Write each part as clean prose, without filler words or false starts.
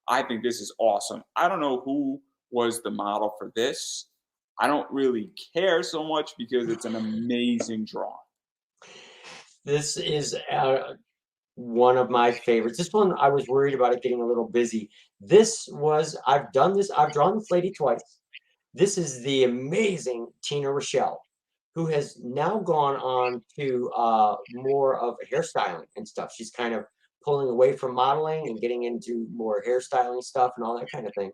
I think this is awesome. I don't know who was the model for this. I don't really care so much because it's an amazing drawing. This is one of my favorites. This one, I was worried about it getting a little busy. I've drawn this lady twice. This is the amazing Tina Reshelle, who has now gone on to more of hairstyling and stuff. She's kind of pulling away from modeling and getting into more hairstyling stuff and all that kind of thing.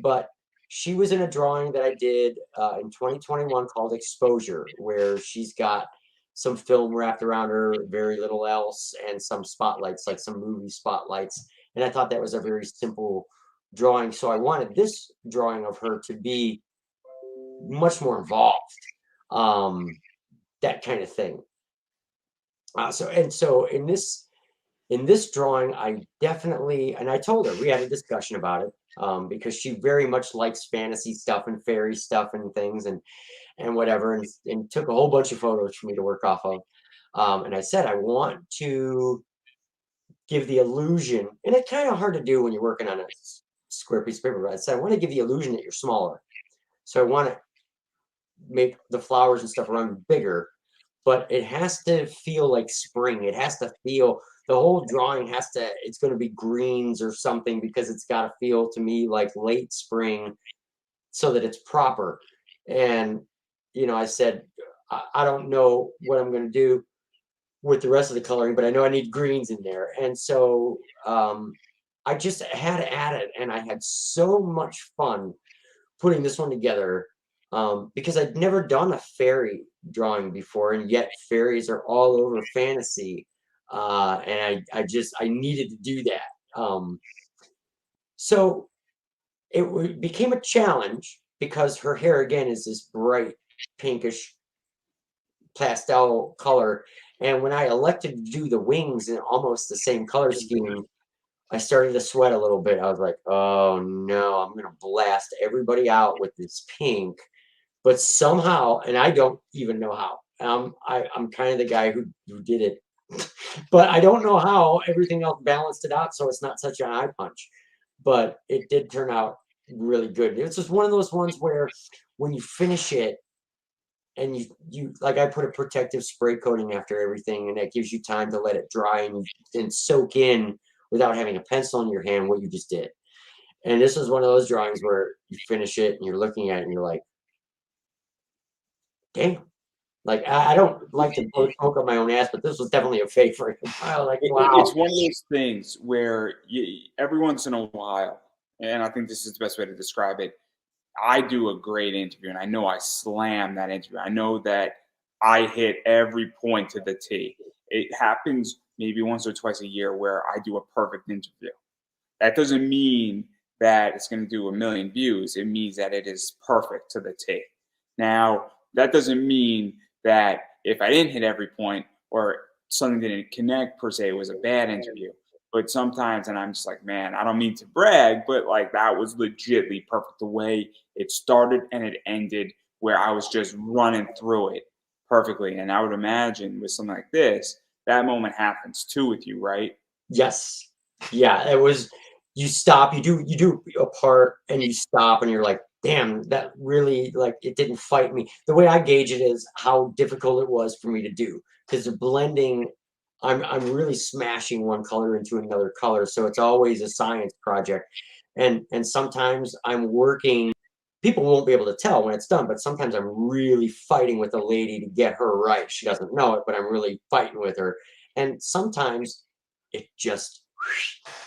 But she was in a drawing that I did in 2021 called Exposure, where she's got some film wrapped around her, very little else, and some spotlights, like some movie spotlights. And I thought that was a very simple drawing. So I wanted this drawing of her to be much more involved, um, that kind of thing. So in this drawing, I definitely, and I told her, we had a discussion about it, because she very much likes fantasy stuff and fairy stuff and things and whatever, and took a whole bunch of photos for me to work off of. And I said, I want to give the illusion, and it's kind of hard to do when you're working on a square piece of paper, but I said, I want to give the illusion that you're smaller. So I want to make the flowers and stuff around bigger, but it has to feel like spring. It has to feel, the whole drawing has to, it's going to be greens or something because it's got to feel to me like late spring so that it's proper. And, I said, I don't know what I'm going to do with the rest of the coloring, but I know I need greens in there. And so I just had at it and I had so much fun putting this one together, because I'd never done a fairy drawing before, and yet fairies are all over fantasy, and I needed to do that. So it became a challenge because her hair again is this bright pinkish pastel color, and when I elected to do the wings in almost the same color scheme, I started to sweat a little bit. I was like, oh no, I'm gonna blast everybody out with this pink. But somehow, and I don't even know how. I'm kind of the guy who did it, but I don't know how everything else balanced it out so it's not such an eye punch. But it did turn out really good. It's just one of those ones where when you finish it and you like, I put a protective spray coating after everything, and that gives you time to let it dry and soak in without having a pencil in your hand what you just did. And this is one of those drawings where you finish it and you're looking at it and you're like, damn. Like, I don't like to poke up my own ass, but this was definitely a favorite. I was like, wow. It's one of those things where every once in a while, and I think this is the best way to describe it. I do a great interview, and I know I slam that interview. I know that I hit every point to the T. It happens maybe once or twice a year where I do a perfect interview. That doesn't mean that it's going to do a million views. It means that it is perfect to the T. Now, that doesn't mean that if I didn't hit every point or something didn't connect per se, it was a bad interview. But sometimes, and I'm just like, man, I don't mean to brag, but like that was legitly perfect the way it started and it ended, where I was just running through it perfectly. And I would imagine with something like this, that moment happens too with you, right? Yes. Yeah, it was, you stop, you do a part and you stop and you're like, damn, that really, like, it didn't fight me. The way I gauge it is how difficult it was for me to do, because the blending, I'm really smashing one color into another color, so it's always a science project. And sometimes I'm working, people won't be able to tell when it's done, but sometimes I'm really fighting with a lady to get her right. She doesn't know it, but I'm really fighting with her. And sometimes it just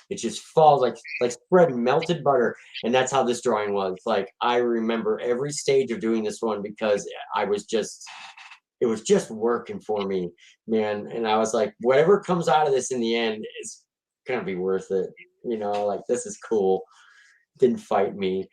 it just falls like spreading melted butter. And that's how this drawing was. Like, I remember every stage of doing this one because I was just, it was just working for me, man. And I was like, whatever comes out of this in the end is gonna be worth it. Like, this is cool. Didn't fight me.